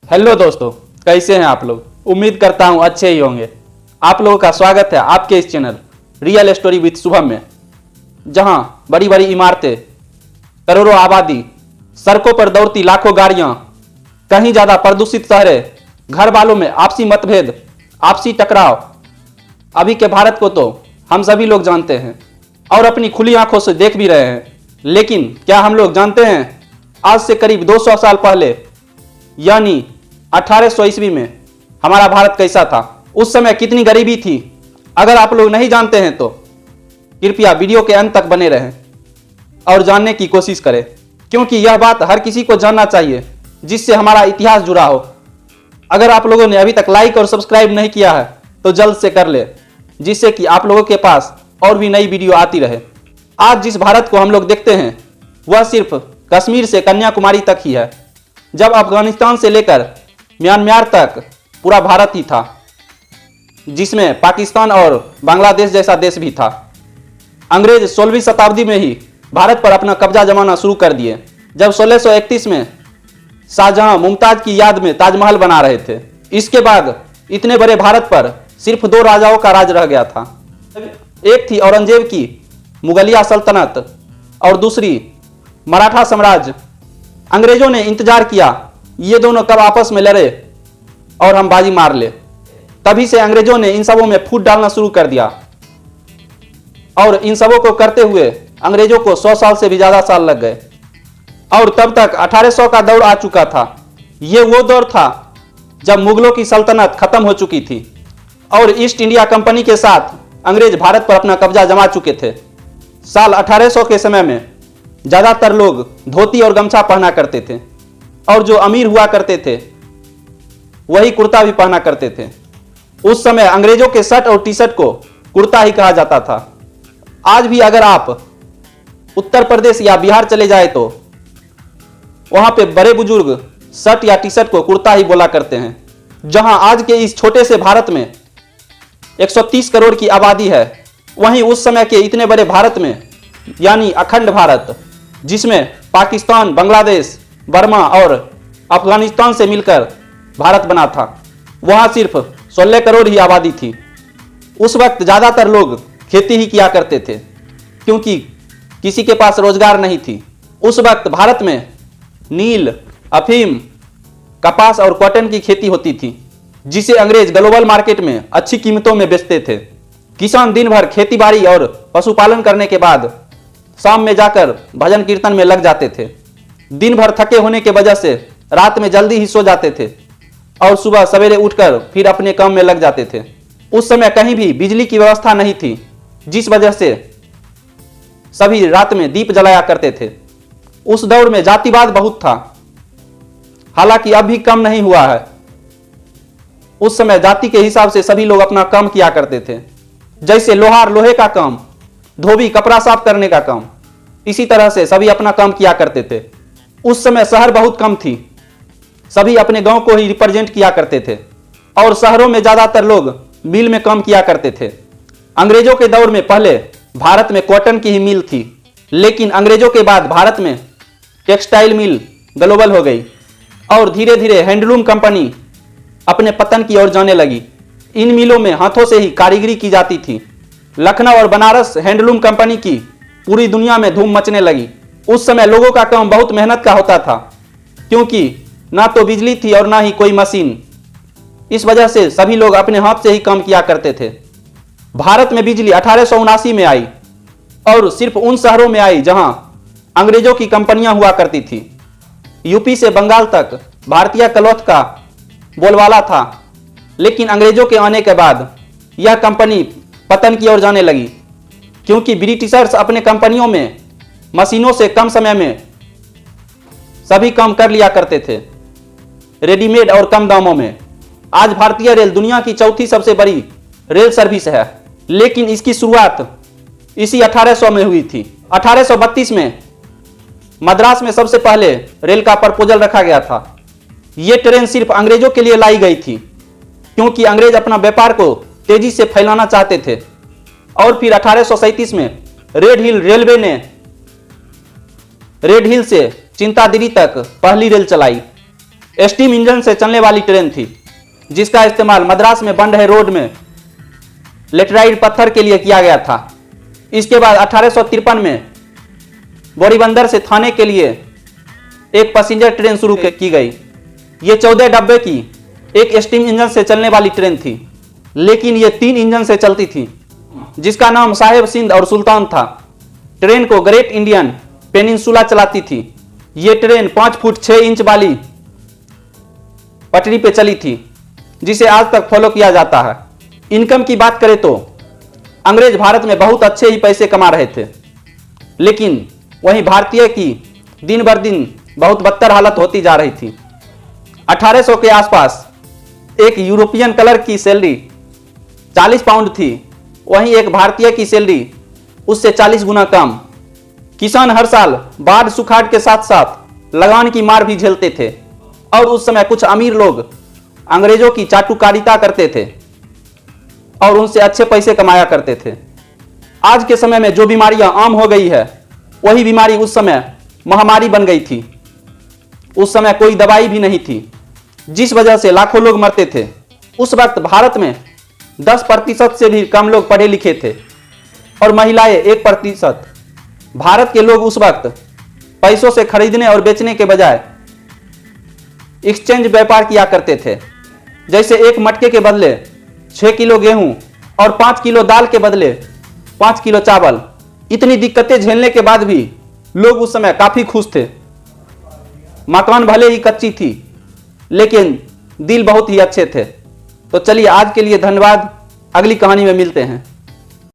Hello दोस्तों, कैसे हैं आप लोग। उम्मीद करता हूं अच्छे ही होंगे। आप लोगों का स्वागत है आपके इस channel real story with Shubham में, जहां बड़ी बड़ी इमारतें, करोड़ों आबादी, सड़कों पर दौड़ती लाखों गाड़ियां, कहीं ज्यादा प्रदूषित शहरें, घर वालों में आपसी मतभेद, आपसी टकराव, अभी के भारत को तो हम सभी लोग जानते हैं और अपनी खुली आंखों से देख भी रहे हैं। लेकिन क्या हम लोग जानते हैं आज से करीब 200 साल पहले यानी 1800 ईस्वी में हमारा भारत कैसा था, उस समय कितनी गरीबी थी। अगर आप लोग नहीं जानते हैं तो कृपया वीडियो के अंत तक बने रहें और जानने की कोशिश करें, क्योंकि यह बात हर किसी को जानना चाहिए जिससे हमारा इतिहास जुड़ा हो। अगर आप लोगों ने अभी तक लाइक और सब्सक्राइब नहीं किया है तो जल्द से कर ले, जिससे कि आप लोगों के पास और भी नई वीडियो आती रहे। आज जिस भारत को हम लोग देखते हैं वह सिर्फ कश्मीर से कन्याकुमारी तक ही है, जब अफगानिस्तान से लेकर म्यांमार तक पूरा भारत ही था, जिसमें पाकिस्तान और बांग्लादेश जैसा देश भी था। अंग्रेज 16वीं शताब्दी में ही भारत पर अपना कब्जा जमाना शुरू कर दिए, जब 1631 में शाहजहां मुमताज की याद में ताजमहल बना रहे थे। इसके बाद इतने बड़े भारत पर सिर्फ 2 राजाओं का राज रह गया था। एक थी औरंगजेब की मुगलिया सल्तनत और दूसरी मराठा साम्राज्य। अंग्रेजों ने इंतजार किया ये दोनों कब आपस में लड़े और हम बाजी मार ले। तभी से अंग्रेजों ने इन सबों में फूट डालना शुरू कर दिया और इन सबों को करते हुए अंग्रेजों को 100 साल से भी ज्यादा साल लग गए और तब तक 1800 का दौर आ चुका था। ये वो दौर था जब मुगलों की सल्तनत खत्म हो चुकी थी और ईस्ट इंडिया कंपनी के साथ अंग्रेज भारत पर अपना कब्जा जमा चुके थे। साल 1800 के समय में ज्यादातर लोग धोती और गमछा पहना करते थे और जो अमीर हुआ करते थे वही कुर्ता भी पहना करते थे। उस समय अंग्रेजों के शर्ट और टी शर्ट को कुर्ता ही कहा जाता था। आज भी अगर आप उत्तर प्रदेश या बिहार चले जाए तो वहां पे बड़े बुजुर्ग शर्ट या टी शर्ट को कुर्ता ही बोला करते हैं। जहां आज के इस छोटे से भारत में 130 करोड़ की आबादी है, वहीं उस समय के इतने बड़े भारत में यानी अखंड भारत, जिसमें पाकिस्तान, बांग्लादेश, बर्मा और अफगानिस्तान से मिलकर भारत बना था, वहां सिर्फ 16 करोड़ ही आबादी थी। उस वक्त ज्यादातर लोग खेती ही किया करते थे क्योंकि किसी के पास रोजगार नहीं थी। उस वक्त भारत में नील, अफीम, कपास और कॉटन की खेती होती थी, जिसे अंग्रेज ग्लोबल मार्केट में अच्छी कीमतों में बेचते थे। किसान दिन भर खेतीबाड़ी और पशुपालन करने के बाद शाम में जाकर भजन कीर्तन में लग जाते थे। दिन भर थके होने के वजह से रात में जल्दी ही सो जाते थे और सुबह सवेरे उठकर फिर अपने काम में लग जाते थे। उस समय कहीं भी बिजली की व्यवस्था नहीं थी, जिस वजह से सभी रात में दीप जलाया करते थे। उस दौर में जातिवाद बहुत था, हालांकि अब भी कम नहीं हुआ है। उस समय जाति के हिसाब से सभी लोग अपना काम किया करते थे, जैसे लोहार लोहे का काम, धोबी कपड़ा साफ करने का काम, इसी तरह से सभी अपना काम किया करते थे। उस समय शहर बहुत कम थी, सभी अपने गांव को ही रिप्रेजेंट किया करते थे और शहरों में ज्यादातर लोग मिल में काम किया करते थे। अंग्रेजों के दौर में पहले भारत में कॉटन की ही मिल थी, लेकिन अंग्रेजों के बाद भारत में टेक्सटाइल मिल ग्लोबल हो गई और धीरे धीरे हैंडलूम कंपनी अपने पतन की ओर जाने लगी। इन मिलों में हाथों से ही कारीगरी की जाती थी। लखनऊ और बनारस हैंडलूम कंपनी की पूरी दुनिया में धूम मचने लगी। उस समय लोगों का काम बहुत मेहनत का होता था, क्योंकि ना तो बिजली थी और ना ही कोई मशीन। इस वजह से सभी लोग अपने हाथ से ही काम किया करते थे। भारत में बिजली 1879 में आई और सिर्फ उन शहरों में आई जहां अंग्रेजों की कंपनियां हुआ करती थी। यूपी से बंगाल तक भारतीय क्लॉथ का बोलबाला था, लेकिन अंग्रेजों के आने के बाद यह कंपनी पतन की ओर जाने लगी, क्योंकि ब्रिटिशर्स अपने कंपनियों में मशीनों से कम समय में सभी काम कर लिया करते थे, रेडीमेड और कम दामों में। आज भारतीय रेल दुनिया की चौथी सबसे बड़ी रेल सर्विस है, लेकिन इसकी शुरुआत इसी 1800 में हुई थी। 1832 में मद्रास में सबसे पहले रेल का प्रपोजल रखा गया था। यह ट्रेन सिर्फ अंग्रेजों के लिए लाई गई थी, क्योंकि अंग्रेज अपना व्यापार को तेजी से फैलाना चाहते थे। और फिर 1837 में रेड हिल रेलवे ने रेड हिल से चिंतादिरी तक पहली रेल चलाई। स्टीम इंजन से चलने वाली ट्रेन थी, जिसका इस्तेमाल मद्रास में बन रहे रोड में लेटराइट पत्थर के लिए किया गया था। इसके बाद 1853 में बोरीबंदर से थाने के लिए एक पैसेंजर ट्रेन शुरू की गई। ये 14 डब्बे की एक स्टीम इंजन से चलने वाली ट्रेन थी, लेकिन ये 3 इंजन से चलती थी, जिसका नाम साहेब सिंध और सुल्तान था। ट्रेन को ग्रेट इंडियन पेनिनसुला चलाती थी। ये ट्रेन 5 फुट 6 इंच वाली पटरी पे चली थी, जिसे आज तक फॉलो किया जाता है। इनकम की बात करें तो अंग्रेज भारत में बहुत अच्छे ही पैसे कमा रहे थे, लेकिन वहीं भारतीय की दिन बर दिन बहुत बदतर हालत होती जा रही थी। 1800 के आसपास एक यूरोपियन कलर की सैलरी 40 पाउंड थी, वहीं एक भारतीय की सैलरी उससे 40 गुना कम। किसान हर साल बाढ़ सुखाड़ के साथ साथ लगान की मार भी झेलते थे, और उस समय कुछ अमीर लोग अंग्रेजों की चाटुकारिता करते थे और उनसे अच्छे पैसे कमाया करते थे। आज के समय में जो बीमारियां आम हो गई है, वही बीमारी उस समय महामारी बन गई थी। उस समय कोई दवाई भी नहीं थी, जिस वजह से लाखों लोग मरते थे। उस वक्त भारत में 10% से भी कम लोग पढ़े लिखे थे और महिलाएं 1%। भारत के लोग उस वक्त पैसों से खरीदने और बेचने के बजाय एक्सचेंज व्यापार किया करते थे। जैसे एक मटके के बदले 6 किलो गेहूं और 5 किलो दाल के बदले 5 किलो चावल। इतनी दिक्कतें झेलने के बाद भी लोग उस समय काफी खुश थे। मकान भले ही कच्ची थी, लेकिन दिल बहुत ही अच्छे थे। तो चलिए, आज के लिए धन्यवाद। अगली कहानी में मिलते हैं।